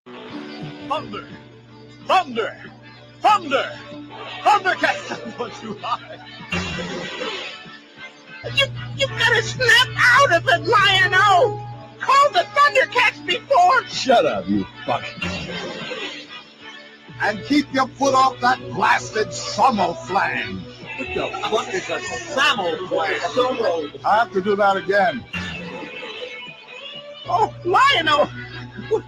Thunder! Thunder! Thunder! Thundercats don't go too high. You gotta snap out of it, Lion-O! Call the Thundercats before... Shut up, you fuck. And keep your foot off that blasted Somo-flang. What the fuck is a Samo-flang? Somo. I have to do that again. Oh, Lion-O! What's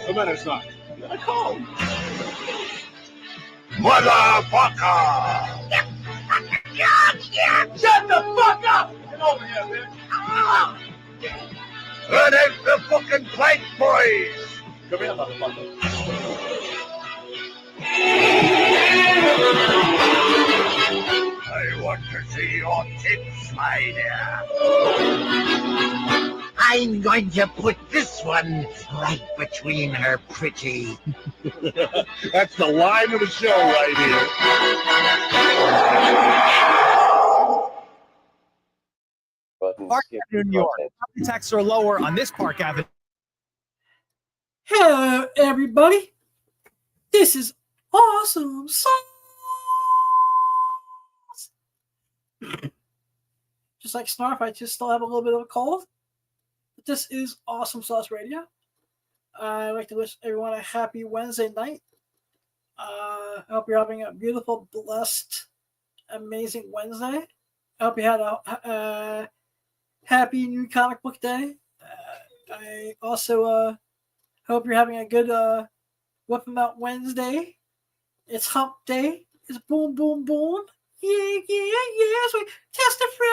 the matter, son? I called. Motherfucker! Shut the fuck up! Get over here, man. Turn out the fucking plank, boys! Come here, motherfucker. I want to see your tits, my dear. I'm going to put this one right between her pretty. That's the line of the show right here. Park Avenue, New York. Property taxes are lower on this Park Avenue. Hello, everybody. This is Awesome-Auce. Just like Snarf, I just still have a little bit of a cold. But this is Awesome-Auce Radio. I'd like to wish everyone a happy Wednesday night. I hope you're having a beautiful, blessed, amazing Wednesday. I hope you had a happy new comic book day. I also hope you're having a good Whip 'em Out Wednesday. It's hump day. It's boom, boom, boom. Yeah, so testify.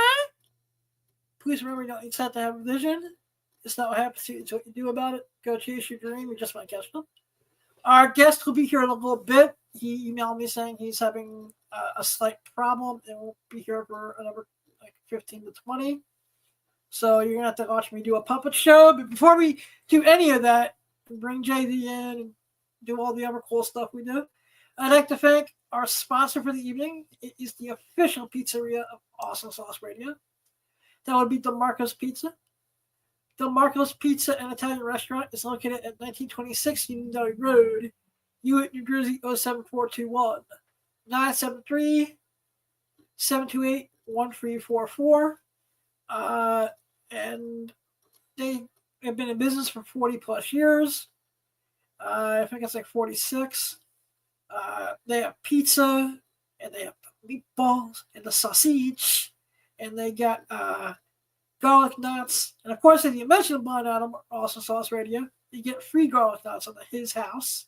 Please remember, you don't need to have a vision. It's not what happens to you, it's what you do about it. Go chase your dream. You just might catch them. Our guest will be here in a little bit. He emailed me saying he's having a slight problem and won't be here for another like 15 to 20. So you're going to have to watch me do a puppet show. But before we do any of that, bring JD in and do all the other cool stuff we do, I'd like to thank our sponsor for the evening. It is the official pizzeria of Awesome-Auce Radio. That would be DeMarco's Pizza. DeMarco's Pizza and Italian Restaurant is located at 1926 Union Road, Hewitt, New Jersey 07421, 973-728-1344. And they have been in business for 40 plus years. I think it's like 46. They have pizza, and they have the meatballs, and the sausage, and they got garlic knots. And of course, if you mention Blind Adam or Awesome-Auce Radio, you get free garlic knots on his house.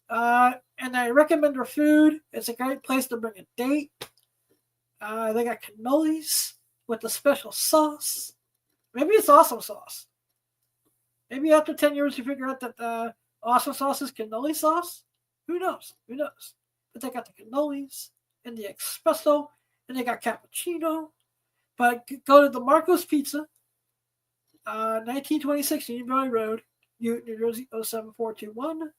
And I recommend their food. It's a great place to bring a date. They got cannolis with the special sauce. Maybe it's Awesome-Sauce. Maybe after 10 years you figure out that Awesome-Sauce is cannoli sauce. Who knows? But they got the cannolis and the espresso, and they got cappuccino. But go to DeMarco's Pizza, 1926 Union Valley Road, New Jersey 07421.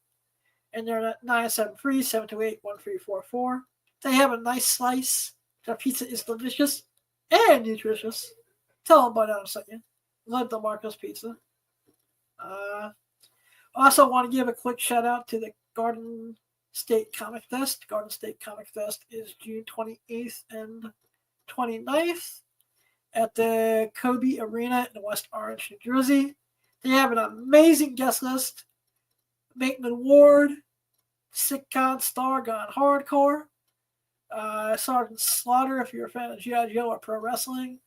And they're at 973-728-1344. They have a nice slice. Their pizza is delicious and nutritious. Tell them about that in a second. Love DeMarco's Pizza. Also want to give a quick shout out to the Garden State Comic Fest. Garden State Comic Fest is June 28th and 29th at the Kobe Arena in West Orange, New Jersey. They have an amazing guest list. Maitland Ward, Sitcom star gone hardcore. Sergeant Slaughter, if you're a fan of G.I. Joe or pro wrestling.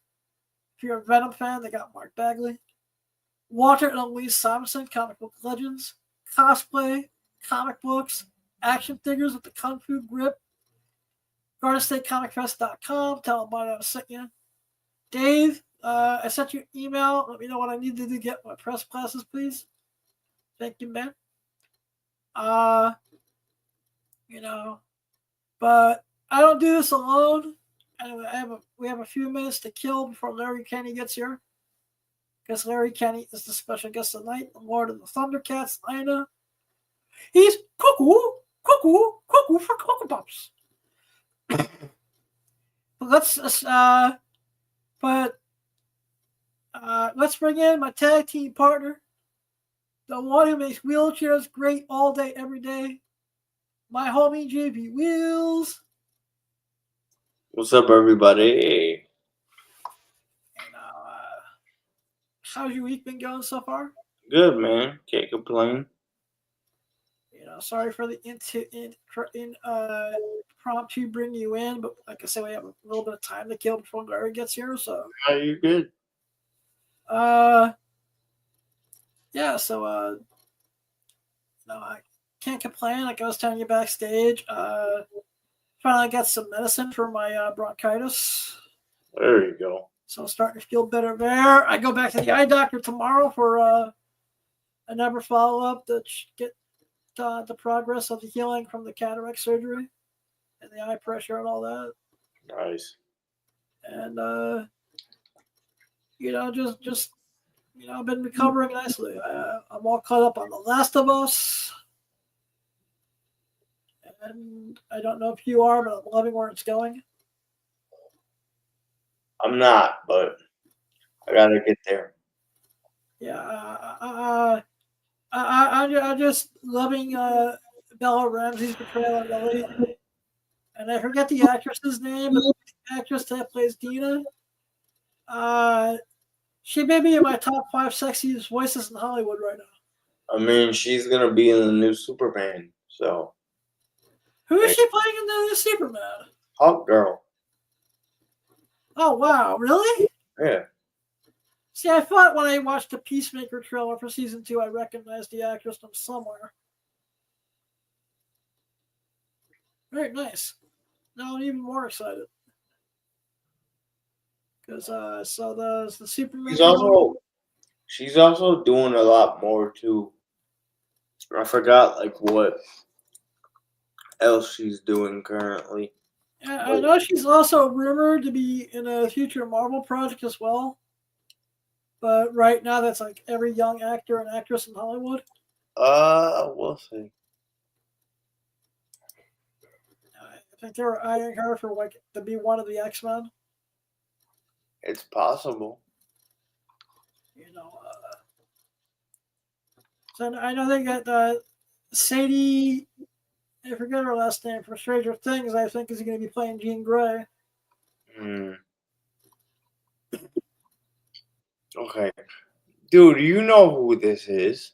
If you're a Venom fan, they got Mark Bagley. Walter and Louise Simonson, comic book legends. Cosplay, comic books, action figures with the Kung Fu grip. GardenStateComicFest.com. Tell them about it. I sent you. Dave, I sent you an email. Let me know what I need to do to get my press classes, please. Thank you, man. But I don't do this alone. Anyway, we have a few minutes to kill before Larry Kenny gets here. Because Larry Kenny is the special guest tonight, the Lord of the Thundercats, Lina. He's cuckoo for Cocoa Pops. Let's bring in my tag team partner, The one who makes wheelchairs great all day, every day. My homie JP Wheels. What's up, everybody? How's your week been going so far? Good, man. Can't complain. Sorry for the impromptu bring you in, but like I said, we have a little bit of time to kill before Larry gets here, so. Are you good? Yeah, so I can't complain. Like I was telling you backstage, finally got some medicine for my bronchitis. There you go. So I'm starting to feel better there. I go back to the eye doctor tomorrow for another follow-up to get the progress of the healing from the cataract surgery and the eye pressure and all that. Nice. And just I've been recovering nicely. I'm all caught up on The Last of Us, and I don't know if you are, but I'm loving where it's going. I'm not, but I gotta get there. Yeah, I'm just loving Bella Ramsey's portrayal of Ellie, and I forget the actress's name, but the actress that plays Dina. She may be in my top 5 sexiest voices in Hollywood right now. I mean, she's gonna be in the new Superman, so. Who is she playing in the new Superman? Hawk Girl. Oh, wow. Really? Yeah. See, I thought when I watched the Peacemaker trailer for season 2, I recognized the actress from somewhere. Very nice. Now I'm even more excited. Because so the Superman. She's also doing a lot more too. I forgot what else she's doing currently. I know she's also rumored to be in a future Marvel project as well. But right now, that's like every young actor and actress in Hollywood. We'll see. I think they were eyeing her for to be one of the X-Men. It's possible. So I know they got Sadie. I forget her last name from Stranger Things. I think is going to be playing Jean Grey. Okay, dude, you know who this is?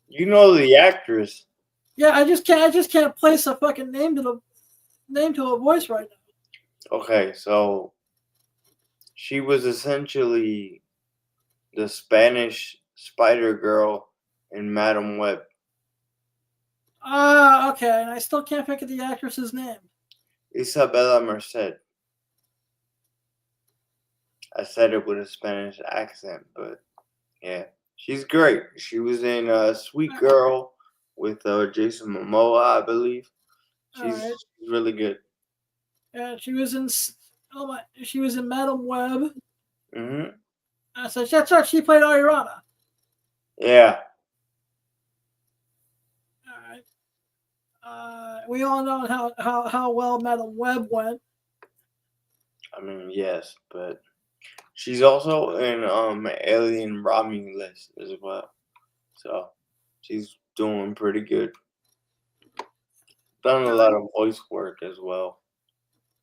You know the actress. Yeah, I just can't place a fucking name to a voice right now. Okay, so she was essentially the Spanish Spider-Girl in Madam Web. Okay, and I still can't think of the actress's name. Isabella Merced. I said it with a Spanish accent, but yeah, she's great. She was in Sweet Girl with Jason Momoa, I believe. She's really good. Yeah, she was in Madam Web. Mm-hmm. So that's right. She played Ariana. Yeah. All right. We all know how well Madam Web went. I mean, yes, but she's also in Alien Romulus as well. So she's doing pretty good. Done a lot of voice work as well.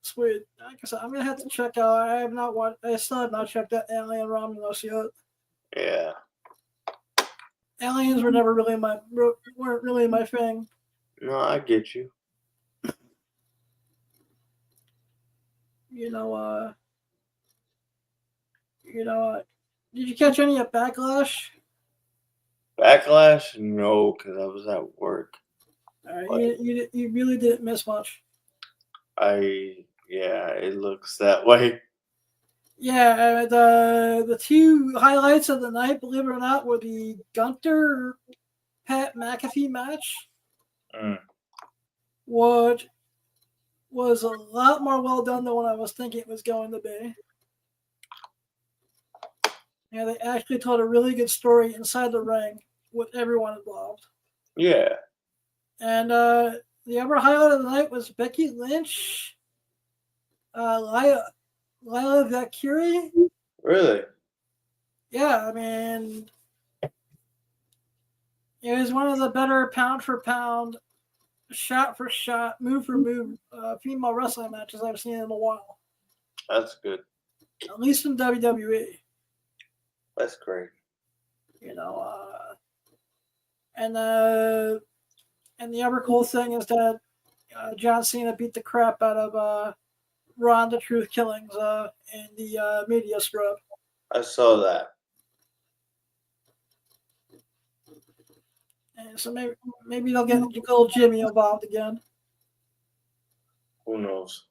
Sweet. Like I said, I'm gonna have to check out. I still have not checked out Alien Romulus yet. Yeah. Aliens weren't really my thing. No, I get you. Did you catch any of Backlash? Backlash? No, because I was at work. You really didn't miss much. Yeah, it looks that way. Yeah, the 2 highlights of the night, believe it or not, were the Gunther Pat McAfee match, which was a lot more well done than what I was thinking it was going to be. Yeah, they actually told a really good story inside the ring with everyone involved. Yeah. And the other highlight of the night was Becky Lynch, Lila Valkyrie. Really? Yeah, I mean, it was one of the better pound for pound, shot for shot, move for move female wrestling matches I've seen in a while. That's good. At least in WWE. That's great. You know, and the other cool thing is that John Cena beat the crap out of Ron the Truth Killings in the media scrub. I saw that. And so maybe they'll get little Jimmy involved again. Who knows?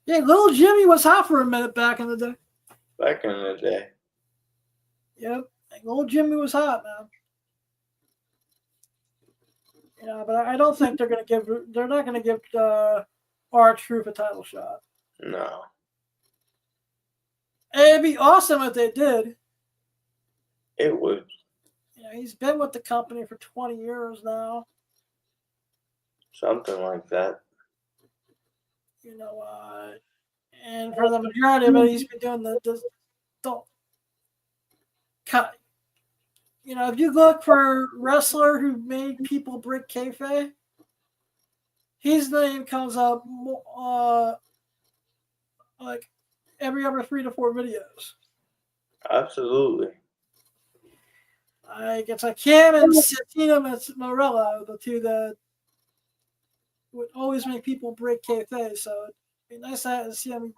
Yeah, little Jimmy was hot for a minute back in the day. Back in the day. Yep, little Jimmy was hot, man. You know, but I don't think they're not gonna give R-Truth a title shot. No. It'd be awesome if they did. It would. You know, he's been with the company for 20 years now. Something like that. You know, and for the majority of it, he's been doing the cut. You know, if you look for a wrestler who made people break kayfabe, his name comes up like every other 3 to 4 videos. Absolutely. Like it's like him and Santino Morella, the two that would always make people break kayfabe. So it'd be nice to see him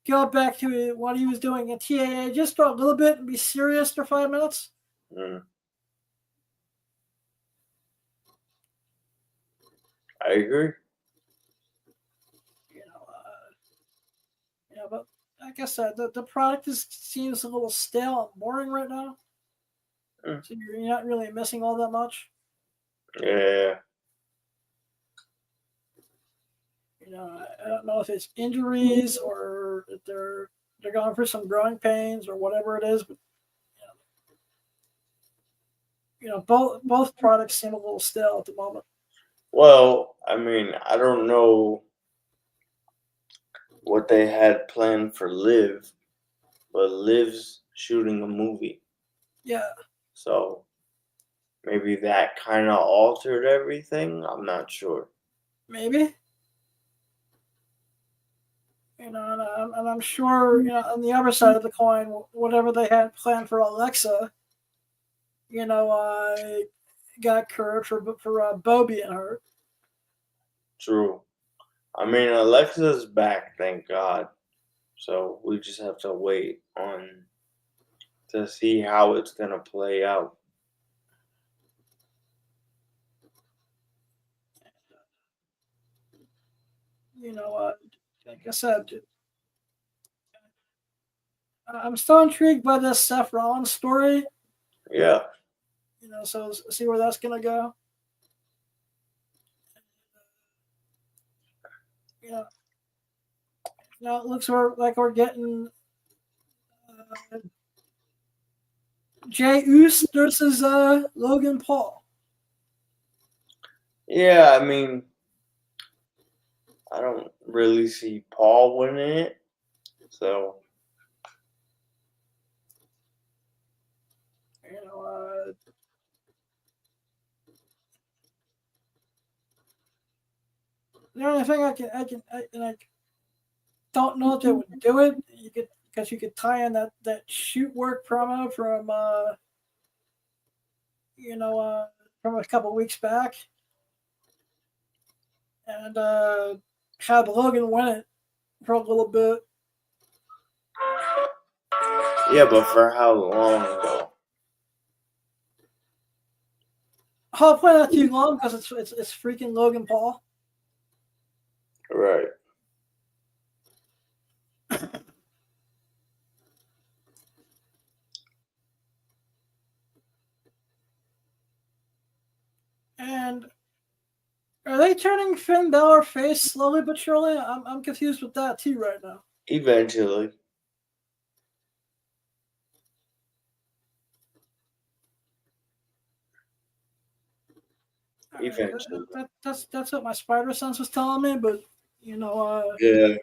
go back to what he was doing at TAA just for a little bit and be serious for 5 minutes. I agree. Yeah, but like I said, the product seems a little stale and boring right now. So you're not really missing all that much. Yeah. You know, I don't know if it's injuries or if they're going for some growing pains or whatever it is, but you know, both products seem a little stale at the moment. Well, I mean, I don't know what they had planned for Liv, but Liv's shooting a movie. Yeah. So maybe that kind of altered everything. I'm not sure. Maybe. You know, and I'm sure, you know, on the other side of the coin, whatever they had planned for Alexa, you know, got curved for Bo being hurt. True. I mean, Alexa's back, thank God. So we just have to wait on to see how it's gonna play out. You know, like I said, I'm still intrigued by this Seth Rollins story. Yeah. You know, so see where that's gonna go. You know, now it looks like we're getting Jey Uso versus Logan Paul. Yeah, I mean, I don't really see Paul winning it. So, You know, the only thing I don't know if they would do it. Because you could tie in that shoot work promo from from a couple weeks back, and have Logan win it for a little bit. yeah, but for how long though? Hopefully not too long because it's freaking Logan Paul. Right. And are they turning Finn Balor face slowly but surely? I'm confused with that too right now. Eventually. Eventually. That's what my spider sense was telling me, but you know, Yeah.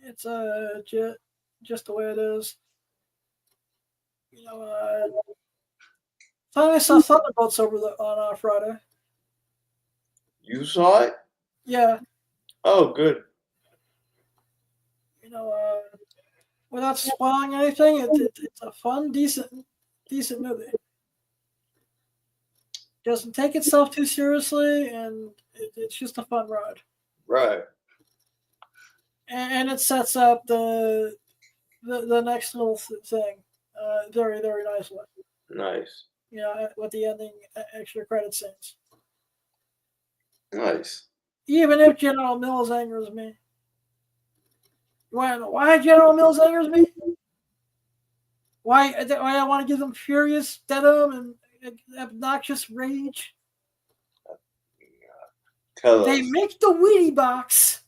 It's just the way it is. Finally saw Thunderbolts on Friday. You saw it? Yeah. Oh, good. Without spoiling anything, it's a fun, decent movie. Doesn't take itself too seriously, and it's just a fun ride. Right. And it sets up the next little thing very, very nicely. Nice. With the ending extra credit scenes. Nice. Even if General Mills angers me. You want to know why General Mills angers me? Why I want to give them furious denim and obnoxious rage? Tell us. They make the Wheatie box.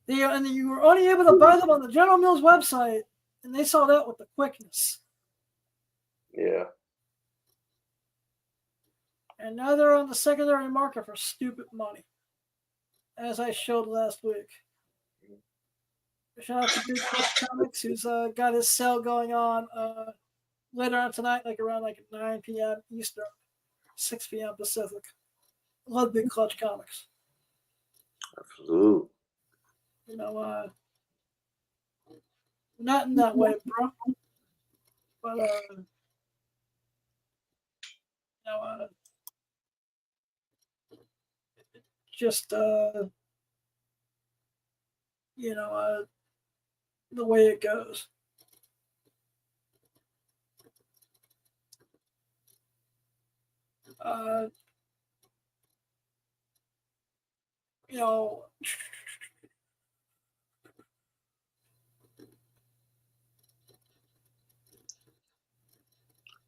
And you were only able to buy them on the General Mills website, and they sold out with the quickness. Yeah. And now they're on the secondary market for stupid money, as I showed last week. Shout out to Big Clutch Comics, who's got his sale going on later on tonight, around 9 p.m. Eastern, 6 p.m. Pacific. Love Big Clutch Comics. Absolutely. Not in that way, bro. But just the way it goes.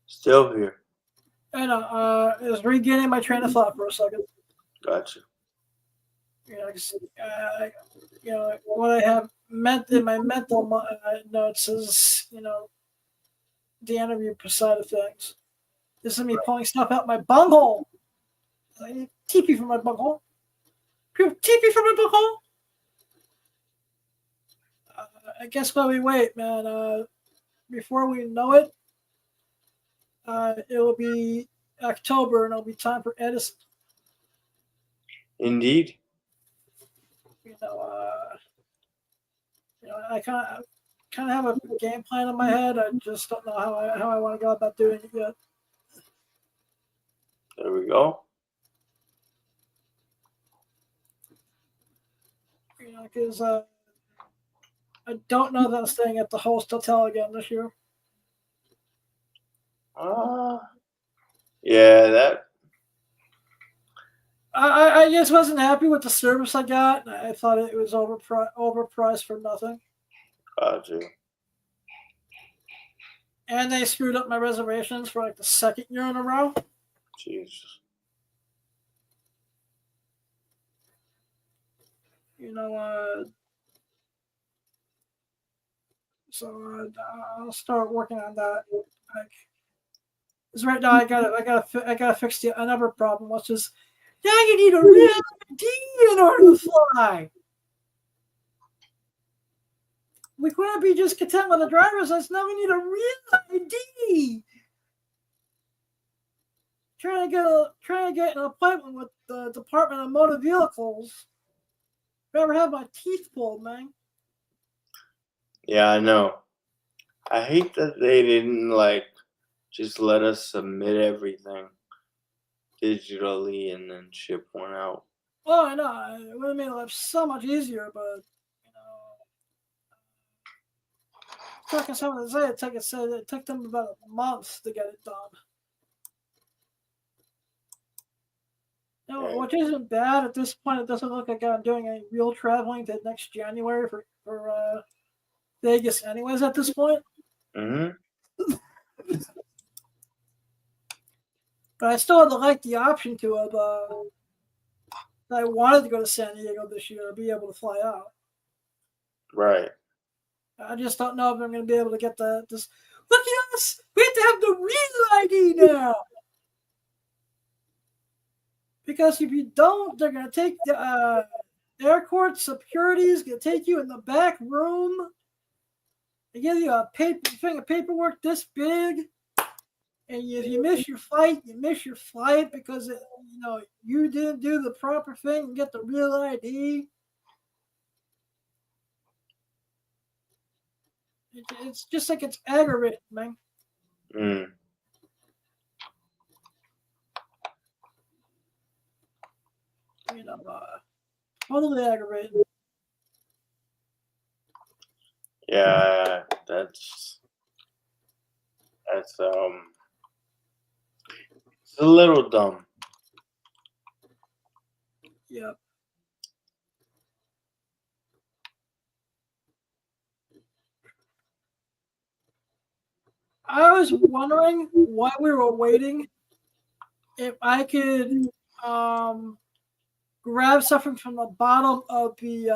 Still here. I was regaining my train of thought for a second. Gotcha. What I have meant in my mental notes is, the interview side of things. This is me pulling stuff out my bunghole. I need TP from my bunghole. TP from my bunghole. I guess while we wait, man, before we know it, it will be October and it'll be time for Edison. Indeed. I kind of have a game plan in my head. I just don't know how I want to go about doing it yet. There we go. Because I don't know that I'm staying at the Host Hotel again this year. Yeah, that. I just wasn't happy with the service I got. I thought it was overpriced for nothing. Gotcha. And they screwed up my reservations for the second year in a row. Jesus. So I'll start working on that. Because right now I gotta fix another problem, which is now you need a real ID in order to fly. We couldn't be just content with a driver's license. Now we need a real ID. Trying to get an appointment with the Department of Motor Vehicles. Never had my teeth pulled, man. Yeah, I know. I hate that they didn't just let us submit everything digitally and then ship one out. Oh, I know. It would have made life so much easier, but talking someone to say it took them about a month to get it done. Which isn't bad at this point. It doesn't look like I'm doing any real traveling to next January for Vegas, anyways. At this point. Mm-hmm. But I still would like the option to have. I wanted to go to San Diego this year to be able to fly out. Right. I just don't know if I'm going to be able to get this. Look at us! We have to have the real ID now. Because if you don't, they're going to take the airport security is going to take you in the back room. They give you a thing of paperwork this big. And if you miss your flight, you miss your flight because you didn't do the proper thing and get the real ID. It's just like it's aggravating, man. Totally aggravating. Yeah, that's it's a little dumb. Yep. I was wondering why we were waiting. If I could grab something from the bottom of the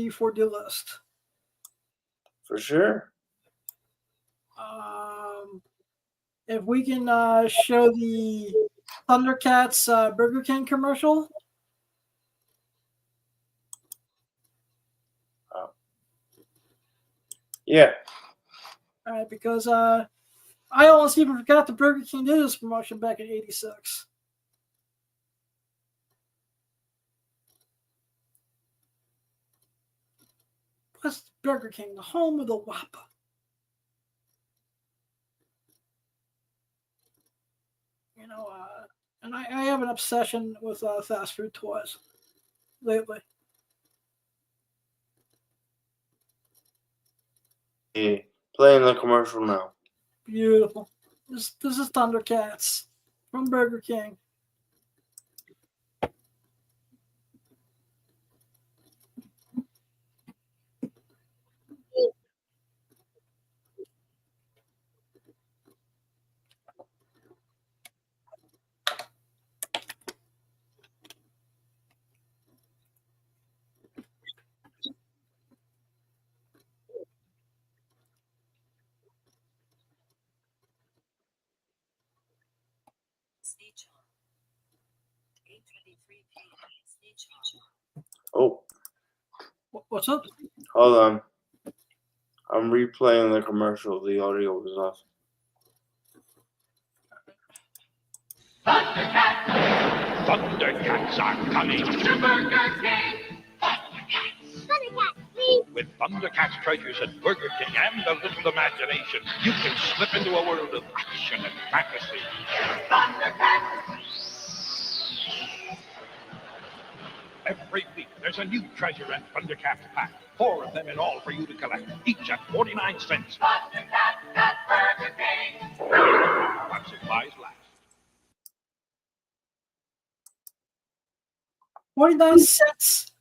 for-do list. For sure. If we can show the Thundercats Burger King commercial. Yeah. All right, because I almost even forgot the Burger King did this promotion back in '86. Plus Burger King, the home of the Whopper. And I have an obsession with fast food toys lately. Yeah. Playing the commercial now. Beautiful. This is Thundercats from Burger King. Oh. What's up? Hold on. I'm replaying the commercial. The audio was off. Thundercats are coming to Burger King. Thundercats, please. With Thundercats treasures at Burger King and a little imagination, you can slip into a world of action and fantasy. Thundercats. Every week, there's a new treasure and Thundercats pack. 4 of them in all for you to collect, each at 49 cents. Thundercats at Burger King. While supplies last. 49 cents.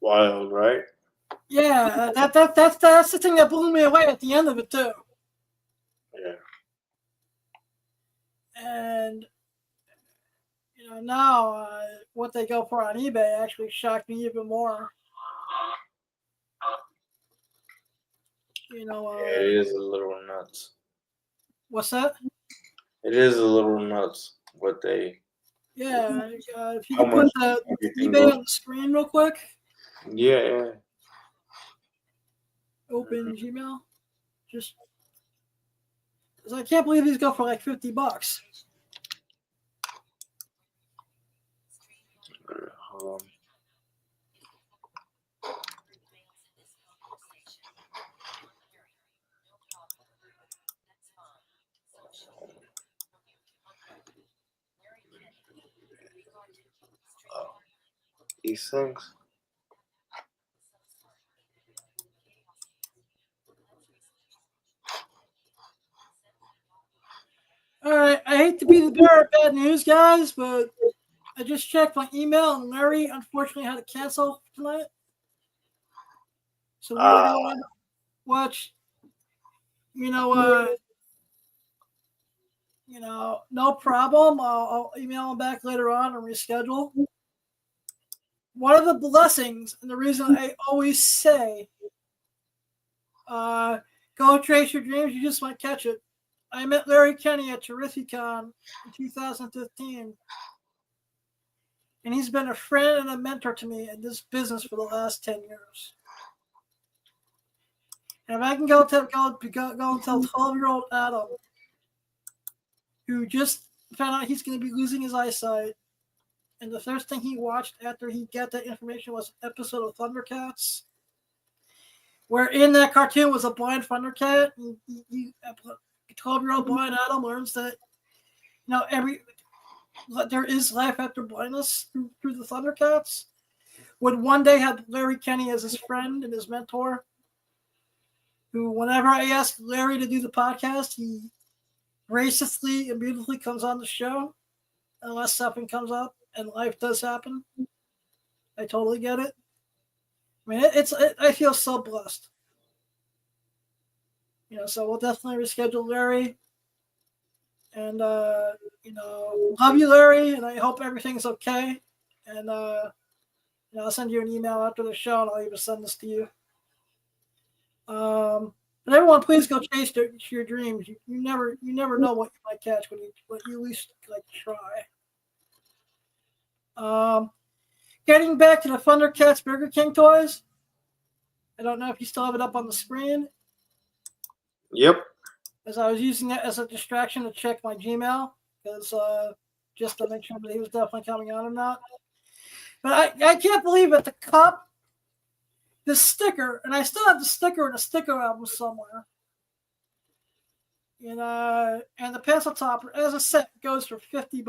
Wild, right? Yeah, that's the thing that blew me away at the end of it too. Yeah. And now what they go for on eBay actually shocked me even more. It is a little nuts. What's that? It is a little nuts what they. Yeah, if you can put the eBay on the screen real quick. Yeah. Open Gmail. Just because I can't believe these go for like $50. Hold on. These things. All right, I hate to be the bearer of bad news, guys, but I just checked my email and Larry unfortunately had to cancel tonight. So we're going to watch, no problem. I'll email him back later on and reschedule. One of the blessings, and the reason I always say, go chase your dreams, you just might catch it. I met Larry Kenny at Terrificon in 2015. And he's been a friend and a mentor to me in this business for the last 10 years. And if I can go and tell 12-year-old Adam, who just found out he's going to be losing his eyesight, and the first thing he watched after he got that information was an episode of Thundercats, where in that cartoon was a blind Thundercat. And 12-year-old blind Adam learns that, there is life after blindness through the Thundercats. Would one day have Larry Kenny as his friend and his mentor, who, whenever I ask Larry to do the podcast, he graciously and beautifully comes on the show, unless something comes up, and life does happen. I totally get it. I mean, I feel so blessed. So we'll definitely reschedule Larry. And, love you, Larry, and I hope everything's okay. And, I'll send you an email after the show, and I'll even send this to you. But everyone, please go chase your dreams. You never know what you might catch when you at least try. Getting back to the Thundercats Burger King toys. I don't know if you still have it up on the screen. Yep. As I was using it as a distraction to check my Gmail, because just to make sure that he was definitely coming on or not. But I can't believe it. The cup, the sticker, and I still have the sticker in a sticker album somewhere. And the pencil topper as a set goes for $50.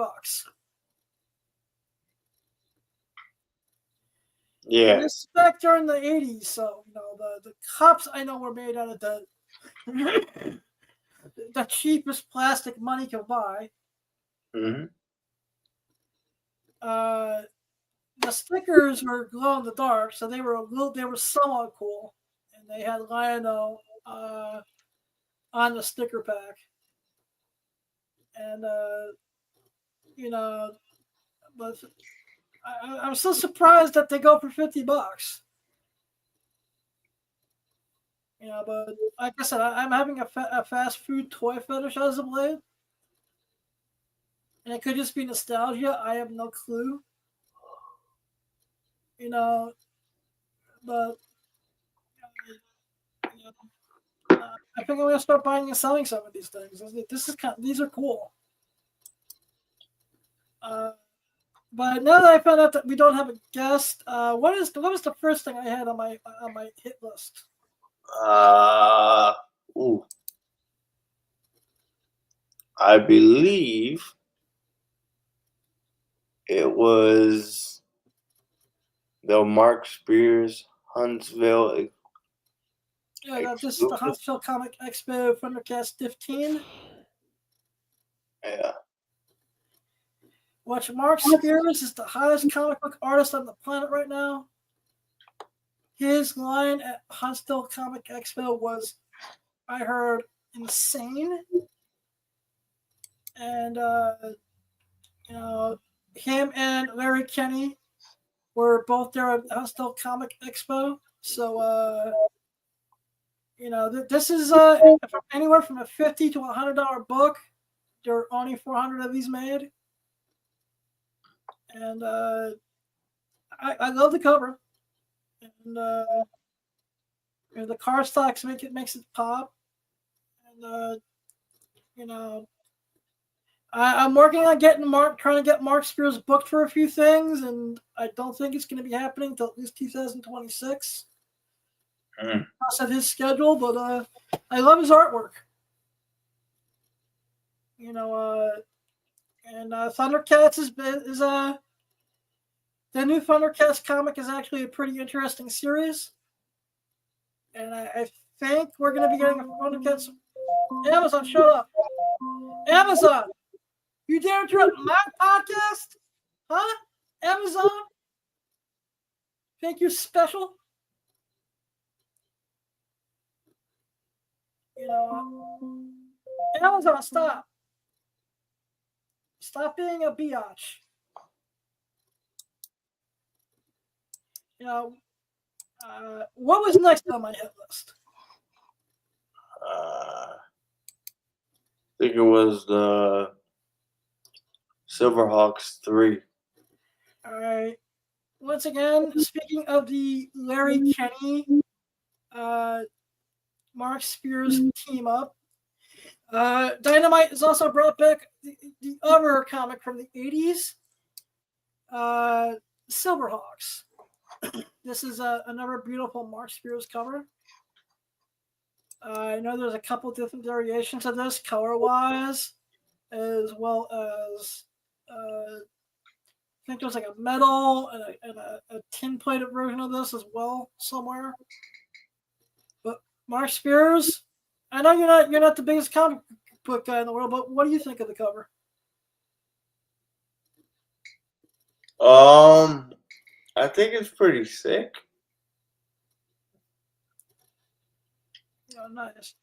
Yeah. And this is back during the 80s, so the cups I know were made out of the cheapest plastic money could buy. Mm-hmm. The stickers were glow in the dark, so they were somewhat cool, and they had Lionel on the sticker pack, and but I'm so surprised that they go for $50. But like I said, I'm having a fast food toy fetish as of late. And it could just be nostalgia. I have no clue. But I think I'm going to start buying and selling some of these things. These are cool. But now that I found out that we don't have a guest, what was the first thing I had on my hit list? I believe it was the Mark Spears Huntsville. Yeah, this is the Huntsville Comic Expo Thundercats 15. Yeah. Which Mark Spears is the highest comic book artist on the planet right now. His line at Huntsville Comic Expo was, I heard, insane. And, him and Larry Kenny were both there at Huntsville Comic Expo. So, this is anywhere from a $50 to $100 book. There are only 400 of these made. And I love the cover. And the cardstocks makes it pop. And I'm working on trying to get Mark Spears booked for a few things, and I don't think it's going to be happening until at least 2026. Because of his schedule, but I love his artwork. And Thundercats is the new Thundercats comic is actually a pretty interesting series, and I think we're going to be getting a Thundercats. Amazon, shut up! Amazon, you dare interrupt my podcast? Huh? Amazon, think you're special? Amazon, stop! Stop being a biatch. What was next on my hit list? think it was the Silverhawks 3. All right. Once again, speaking of the Larry Kenny, Mark Spears team up, Dynamite has also brought back the other comic from the 80s, Silverhawks. This is another beautiful Mark Spears cover. I know there's a couple different variations of this color-wise, as well as I think there's like a metal and a tin-plated version of this as well somewhere. But Mark Spears, I know you're not the biggest comic book guy in the world, but what do you think of the cover? I think it's pretty sick. Oh, nice.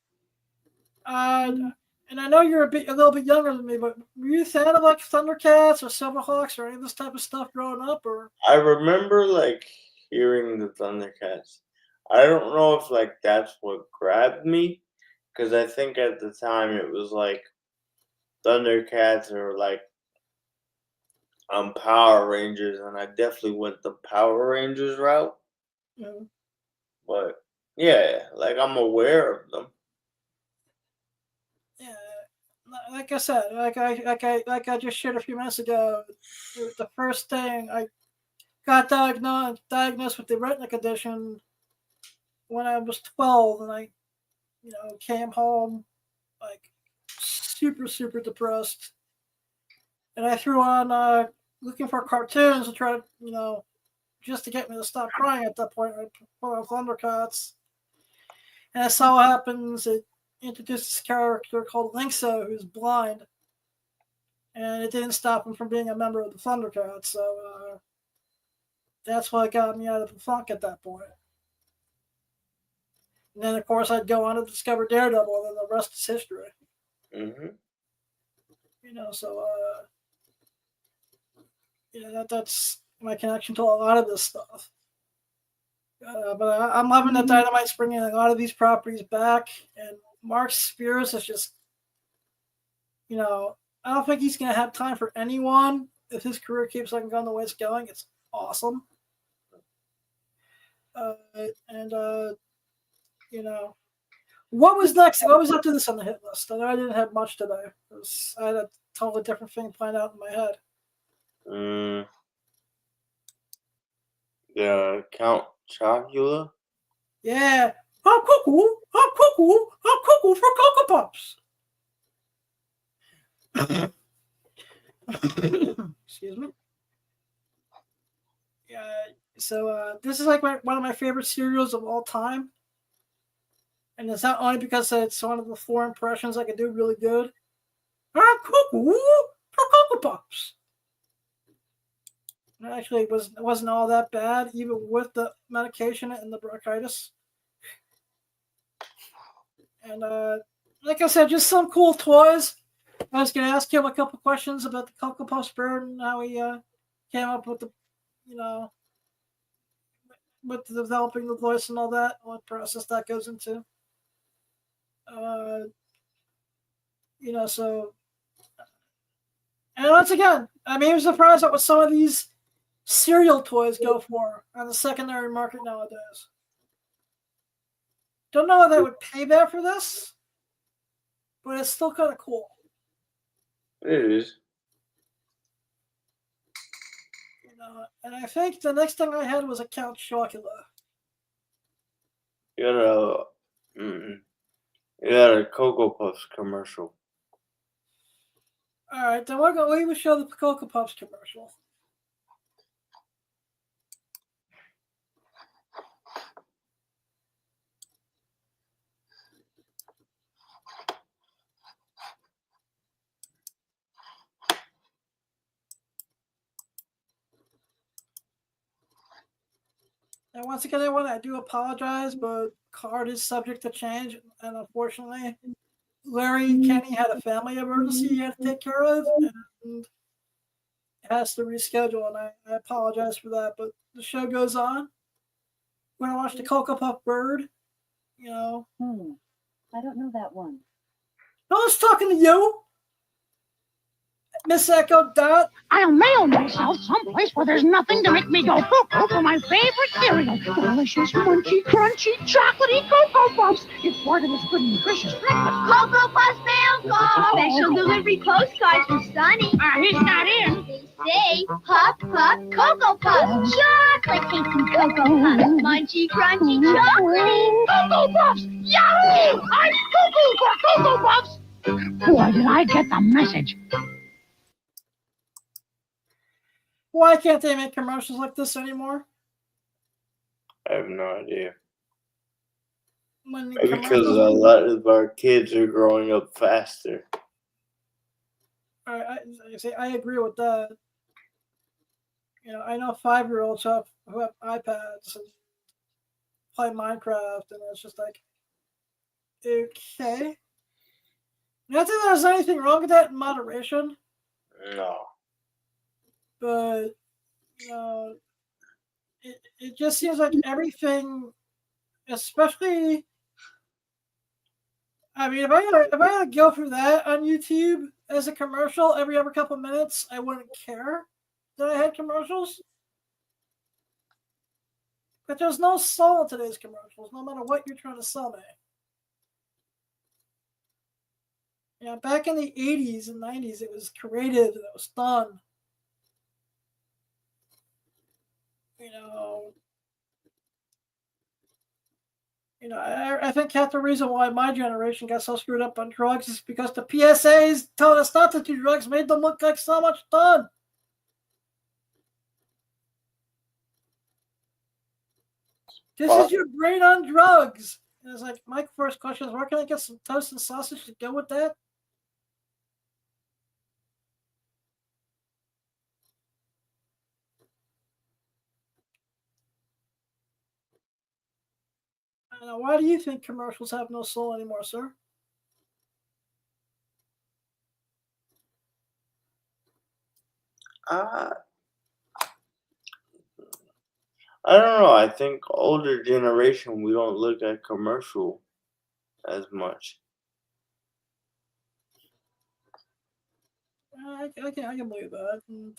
And I know you're a little bit younger than me, but were you a fan of like Thundercats or Silverhawks or any of this type of stuff growing up? Or I remember like hearing the Thundercats. I don't know if like that's what grabbed me, because I think at the time it was like Thundercats or like Power Rangers, and I definitely went the Power Rangers route. Mhm. But yeah, like I'm aware of them. yeah, like I said, like I just shared a few minutes ago, the first thing I got diagnosed with the retina condition when I was 12, and I, came home like super depressed, and I threw on looking for cartoons to try to, just to get me to stop crying at that point. I put on Thundercats, and as so happens, it introduced this character called Linkso, who's blind, and it didn't stop him from being a member of the Thundercats. So that's what got me out of the funk at that point. And then, of course, I'd go on to discover Daredevil, and then the rest is history. Mm-hmm. So that's my connection to a lot of this stuff. But I'm loving that Dynamite's bringing a lot of these properties back, and Mark Spears is just, I don't think he's going to have time for anyone if his career keeps on going the way it's going. It's awesome. What was next? What was after this on the hit list? I know I didn't have much today. I had a totally different thing planned out in my head. Yeah, Count Chocula. Yeah. I'm cuckoo for Cocoa Pops. Excuse me. Yeah. So this is like one of my favorite cereals of all time. And it's not only because it's one of the 4 impressions I can do really good. I'm cuckoo for Cocoa Pops. It actually wasn't all that bad, even with the medication and the bronchitis. And like I said, just some cool toys. I was going to ask him a couple questions about the Cocoa Puffs bird and how he came up with the, with developing the voice and all that, what process that goes into. So. And once again, I'm even surprised at what some of these cereal toys go for on the secondary market nowadays. Don't know if they would pay back for this, but it's still kind of cool. It is. And I think the next thing I had was a Count Chocula. You got a Cocoa Puffs commercial. All right, then we're going to even show the Cocoa Puffs commercial. And once again, everyone, I do apologize, but card is subject to change, and unfortunately, Larry Kenny had a family emergency he had to take care of, and has to reschedule, and I apologize for that. But the show goes on. We're gonna watch the Cocoa Puff bird. I don't know that one. No one's talking to you. Miss Echo Dot. I'll mail myself someplace where there's nothing to make me go cuckoo for my favorite cereal. Delicious, munchy, crunchy, chocolatey Cocoa Puffs. It's part of this good nutritious breakfast. Cocoa Puffs mail call. Special delivery postcards for Sonny. He's not in. They say Puff Puff Cocoa Puffs. Chocolate tasting Cocoa Puffs. Munchy, crunchy, chocolatey. Cocoa Puffs! Yahoo! I'm cuckoo for Cocoa Puffs! Boy, did I get the message. Why can't they make commercials like this anymore? I have no idea. When Maybe because a lot of our kids are growing up faster. I agree with that. You know, I know 5-year-olds who have iPads and play Minecraft, and it's just like, okay. Not that there's anything wrong with that in moderation. No. But, you know, it just seems like everything, especially, I mean, if I had to go through that on YouTube as a commercial every other couple minutes, I wouldn't care that I had commercials. But there's no soul in today's commercials, no matter what you're trying to sell me. You know, back in the 80s and 90s, it was creative and it was fun. I think half the reason why my generation got so screwed up on drugs is because the PSAs telling us not to do drugs made them look like so much fun. This is your brain on drugs. And it's like, my first question is, where can I get some toast and sausage to go with that? Now, why do you think commercials have no soul anymore, sir? I don't know. I think older generation, we don't look at commercial as much. I can believe that. And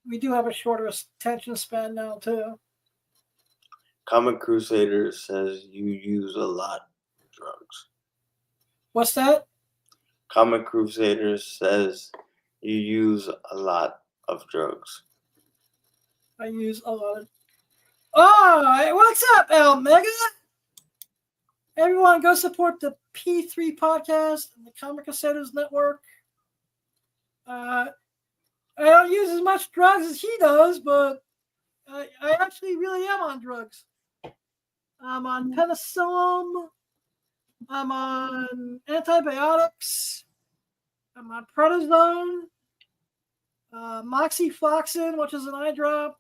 we do have a shorter attention span now too. Comic Crusaders says you use a lot of drugs. What's that? Comic Crusaders says you use a lot of drugs. I use a lot of. Oh, what's up, Mega? Everyone, go support the P3 podcast and the Comic Crusaders Network. I don't use as much drugs as he does, but I actually really am on drugs. I'm on penicillin. I'm on antibiotics. I'm on prednisone. Moxifloxacin, which is an eye drop.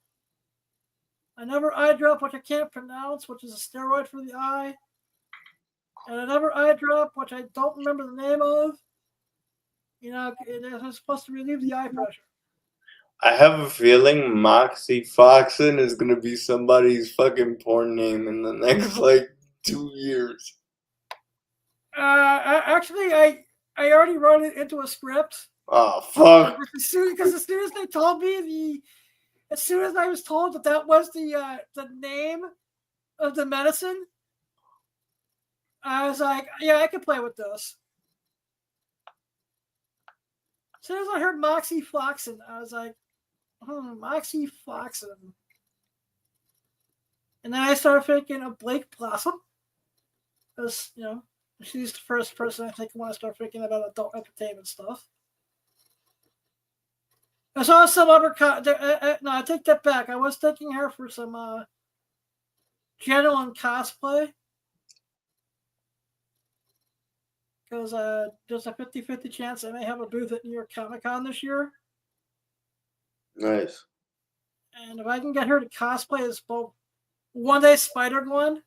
Another eye drop, which I can't pronounce, which is a steroid for the eye. And another eye drop, which I don't remember the name of. You know, it's supposed to relieve the eye pressure. I have a feeling Moxifloxacin is going to be somebody's fucking porn name in the next, 2 years. I already wrote it into a script. Oh, fuck. Because as soon as they told me as soon as I was told that was the name of the medicine, I was like, yeah, I could play with this. As soon as I heard Moxifloxacin, I was like, Moxifloxacin. And then I started thinking of Blake Blossom. Because, she's the first person I think when I start thinking about adult entertainment stuff. I saw some other. No, I take that back. I was thinking her for some genuine cosplay. Because there's a 50-50 chance I may have a booth at New York Comic Con this year. Nice. And if I can get her to cosplay as both one day Spider-Gwen,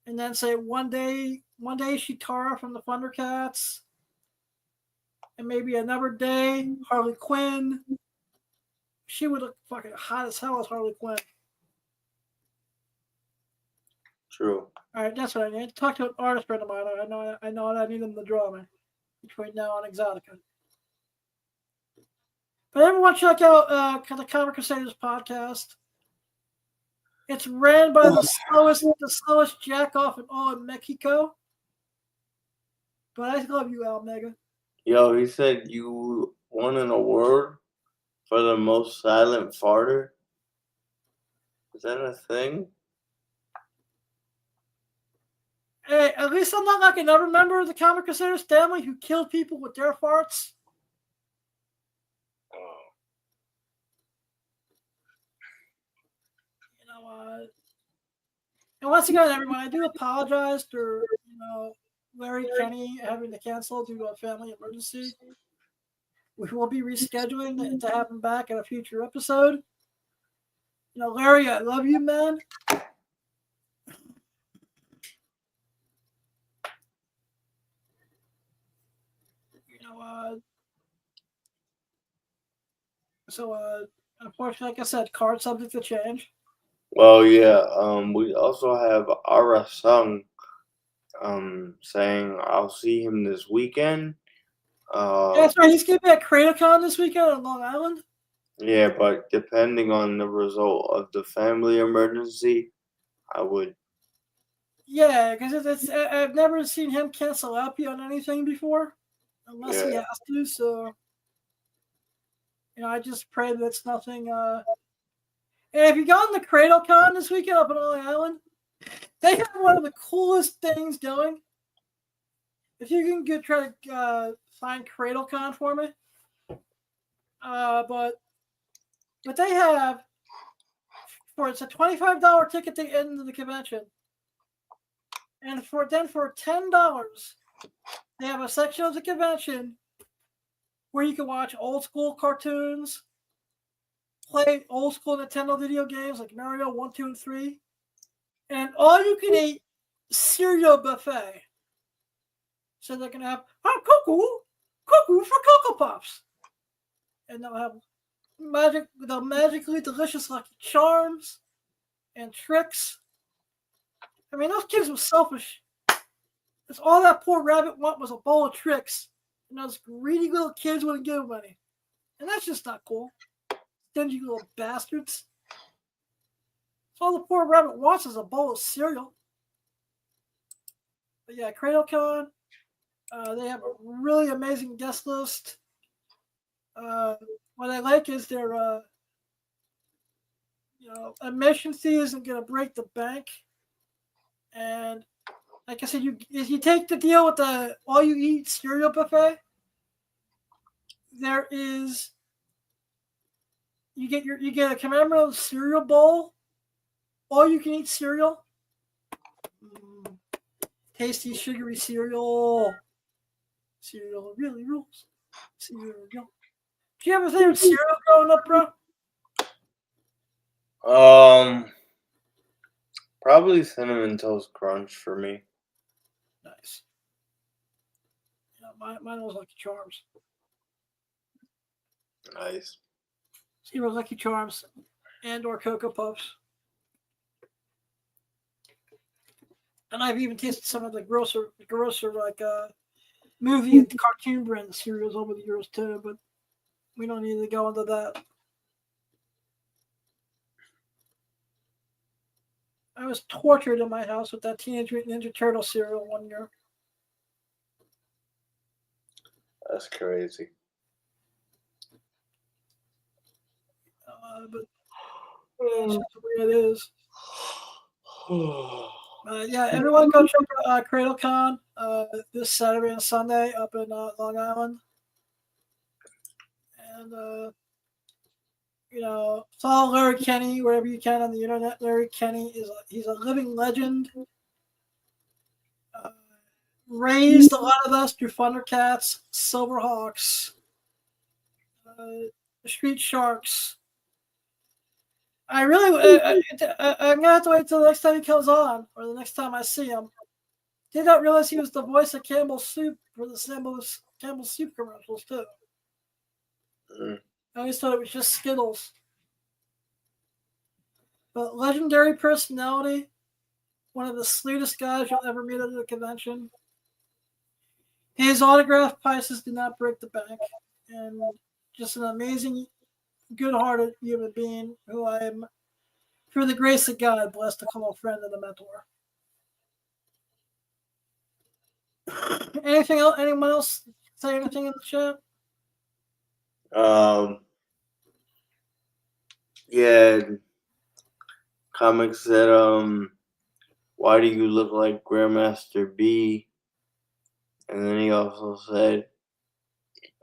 and then say one day she Tara from the Thundercats, and maybe another day Harley Quinn. She would look fucking hot as hell as Harley Quinn. True. All right, that's what I need to talk to an artist friend of mine. I know I need them to draw me between now and Exotica. But everyone check out the Comic Crusaders podcast. It's ran by the slowest jack off in all of Mexico. But I love you, Almega. Yo, he said you won an award for the most silent farter. Is that a thing? Hey, at least I'm not like another member of the Comic Crusaders family who killed people with their farts. You know what? And once again, everyone, I do apologize for Larry Kenny having to cancel due to a family emergency. We will be rescheduling to have him back in a future episode. Larry, I love you, man. Unfortunately, like I said, card subject to change. Well, yeah. We also have Ara Sung saying I'll see him this weekend. That's right. He's going to be at CreatorCon this weekend on Long Island. Yeah, but depending on the result of the family emergency, I would. Yeah, because I've never seen him cancel out on anything before, unless he has to. So, I just pray that it's nothing. And if you gone to CreatorCon this weekend up in Long Island, they have one of the coolest things going. If you can try to find CreatorCon for me, but they have it's a $25 ticket to get into the convention, and for $10, they have a section of the convention where you can watch old school cartoons, play old school Nintendo video games like Mario 1, 2, and 3, and all you can eat cereal buffet. So they're gonna have cuckoo for Cocoa Puffs, and they'll have magically delicious Lucky Charms and Tricks. I mean, those kids were selfish. That's all that poor rabbit wanted was a bowl of Tricks, and those greedy little kids wouldn't give him any, and that's just not cool. Stingy little bastards. So all the poor rabbit wants is a bowl of cereal. But yeah, CreatorCon. They have a really amazing guest list. What I like is their admission fee isn't going to break the bank. And like I said, if you take the deal with the all-you-eat cereal buffet, you get a commemorative cereal bowl, all-you-can-eat cereal, tasty sugary cereal. Cereal really rules. Cereal. Do you have a favorite cereal growing up, bro? Probably Cinnamon Toast Crunch for me. Nice. Mine was Lucky Charms. Nice. Either Lucky Charms and or Cocoa Puffs. And I've even tasted some of the grosser like movie and cartoon brand cereals over the years too, but we don't need to go into that. I was tortured in my house with that Teenage Mutant Ninja Turtle cereal one year. That's crazy. But that's just the way it is. Yeah, everyone go check out CreatorCon this Saturday and Sunday up in Long Island. And, follow Larry Kenny wherever you can on the internet. Larry Kenny he's a living legend. Raised a lot of us through Thundercats, Silverhawks, Street Sharks. I'm gonna have to wait till the next time he comes on, or the next time I see him. Did not realize he was the voice of Campbell's Soup for the Campbell's Soup commercials too. I always thought it was just Skittles. But legendary personality, one of the sweetest guys you'll ever meet at a convention. His autograph prices do not break the bank, and just an amazing, good-hearted human being who I am, through the grace of God, blessed to call a friend and a mentor. Anything else? Anyone else say anything in the chat? Yeah. Comic said, why do you look like Grandmaster B? And then he also said,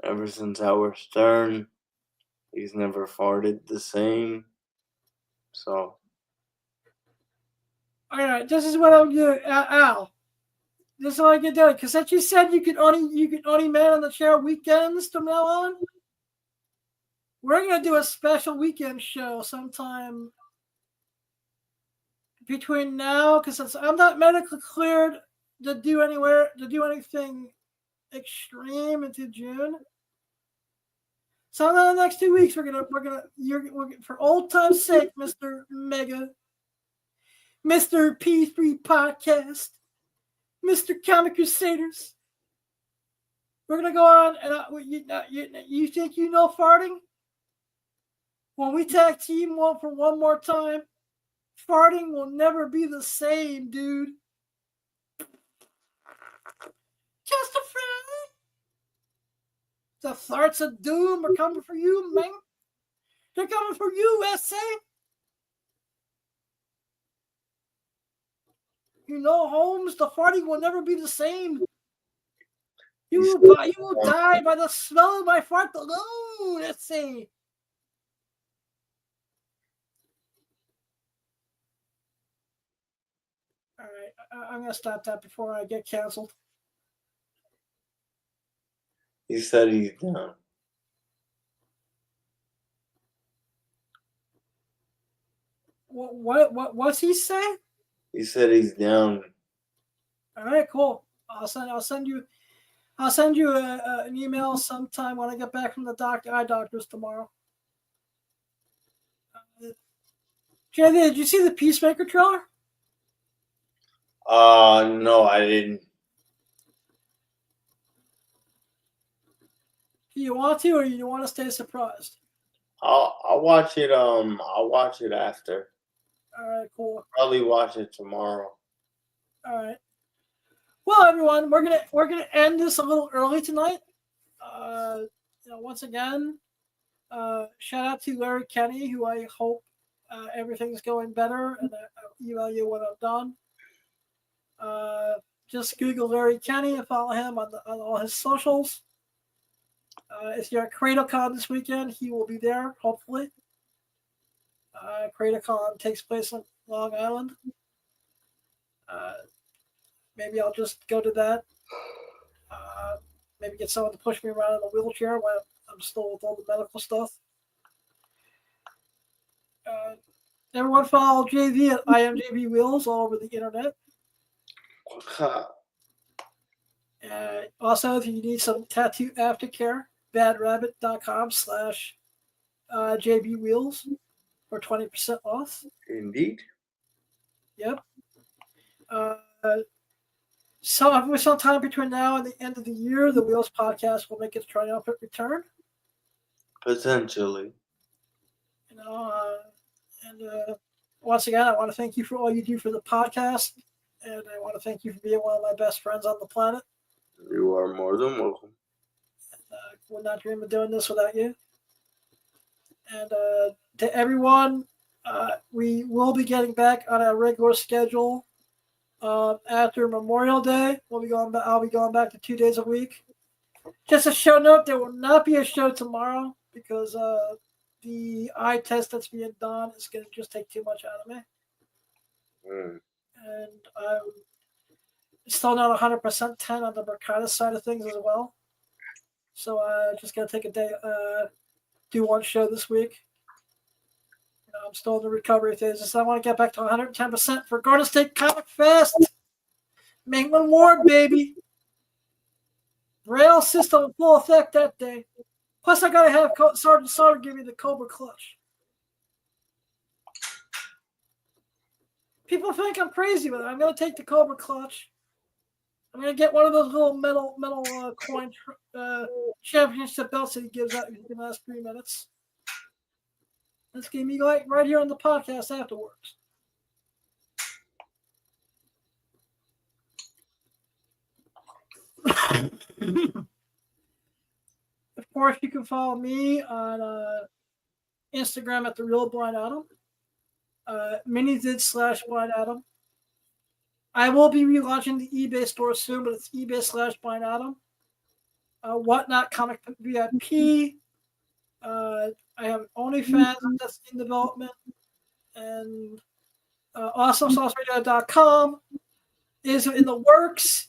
ever since Howard Stern, he's never farted the same. So. All right, this is what I'll do, Al. This is what I can do. Because since you said you could only man on the chair weekends from now on, we're gonna do a special weekend show sometime between now, because I'm not medically cleared to do anything extreme into June. So in the next 2 weeks, we're gonna for old time's sake, Mr. Mega, Mr. P3 Podcast, Mr. Comic Crusaders, we're gonna go on and you think you know farting? When we tag team for one more time, farting will never be the same, dude. Just a friend. The farts of doom are coming for you, man. They're coming for you, SA. You know, Holmes, the farting will never be the same. You will die by the smell of my fart alone, SA. All right, I'm going to stop that before I get canceled. He said he's down. What's he say? He said he's down. All right, cool. I'll send you an email sometime when I get back from the eye doctors tomorrow. JD, did you see the Peacemaker trailer? No, I didn't. Do you want to, or do you want to stay surprised? I'll watch it. I'll watch it after. All right, cool. Probably watch it tomorrow. All right. Well, everyone, we're gonna end this a little early tonight. Once again, shout out to Larry Kenny, who I hope everything's going better, and I'll email you when I'm done. Just Google Larry Kenny and follow him on all his socials. If you're at CredoCon this weekend, he will be there, hopefully. CredoCon takes place on Long Island. Maybe I'll just go to that. Maybe get someone to push me around in a wheelchair while I'm still with all the medical stuff. Everyone follow JV at IMJV Wheels all over the internet. Also, if you need some tattoo aftercare, badrabbit.com/JB Wheels for 20% off. Indeed. Yep. So sometime between now and the end of the year, the Wheels podcast will make its triumphant return. Potentially. Once again, I want to thank you for all you do for the podcast, and I want to thank you for being one of my best friends on the planet. You are more than welcome. Would not dream of doing this without you. And to everyone, we will be getting back on our regular schedule after Memorial Day. I'll be going back to 2 days a week. Just a show note: there will not be a show tomorrow because the eye test that's being done is going to just take too much out of me. And I'm still not 100% 10 on the bronchitis side of things as well. So just going to take a day, do one show this week. I'm still in the recovery phase. So I want to get back to 110% for Garden State Comic Fest. Maitland Ward, baby. Rail system in full effect that day. Plus, I got to have Sergeant Sauter give me the Cobra Clutch. People think I'm crazy with it. I'm going to take the Cobra Clutch. I'm going to get one of those little metal coin championship belts that he gives out in the last 3 minutes. This game you like right here on the podcast afterwards. Of course, you can follow me on Instagram at The Real Blind Adam. Minidid / Blind Adam. I will be relaunching the eBay store soon, but it's eBay / Blind Adam. Whatnot Comic VIP. I have OnlyFans that's in development. And Awesome-Auce-Radio.com is in the works.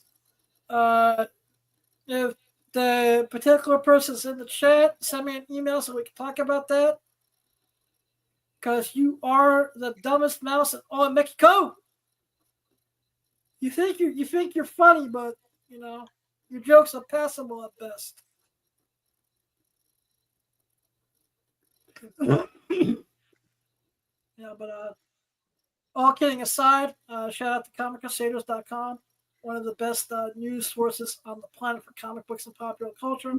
If the particular person's in the chat, send me an email so we can talk about that. Because you are the dumbest mouse in all of Mexico. You think you're funny, but you know your jokes are passable at best. Yeah, but all kidding aside, shout out to ComicCrusaders.com, one of the best news sources on the planet for comic books and popular culture.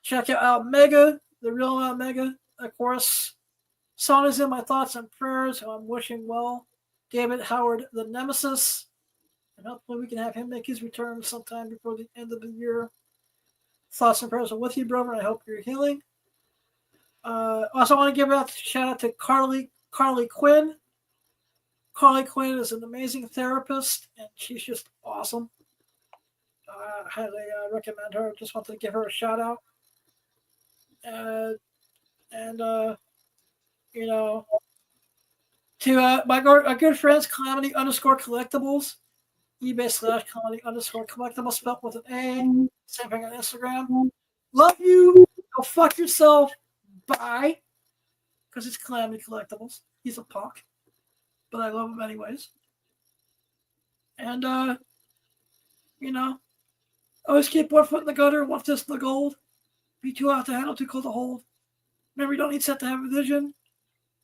Check out Mega, the real Mega, of course. Son is in my thoughts and prayers, who I'm wishing well. David Howard, the Nemesis. And hopefully we can have him make his return sometime before the end of the year. Thoughts and prayers are with you, brother. I hope you're healing. Also want to give a shout out to Carly Quinn. Carly Quinn is an amazing therapist, and she's just awesome. I highly recommend her. Just want to give her a shout out. You know, to our good friends, Calamity_Collectibles, eBay / Calamity_Collectibles, spelled with an A. Same thing on Instagram. Love you. Go fuck yourself. Bye. Because it's Calamity Collectibles. He's a punk. But I love him anyways. And, you know, always keep one foot in the gutter, one fist in the gold. Be too hot to handle, too cold to hold. Remember, you don't need set to have a vision.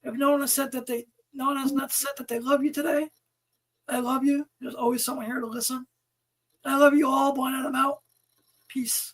If no one has said that no one has not said that they love you today, I love you. There's always someone here to listen. I love you all. Blind Adam out. Peace.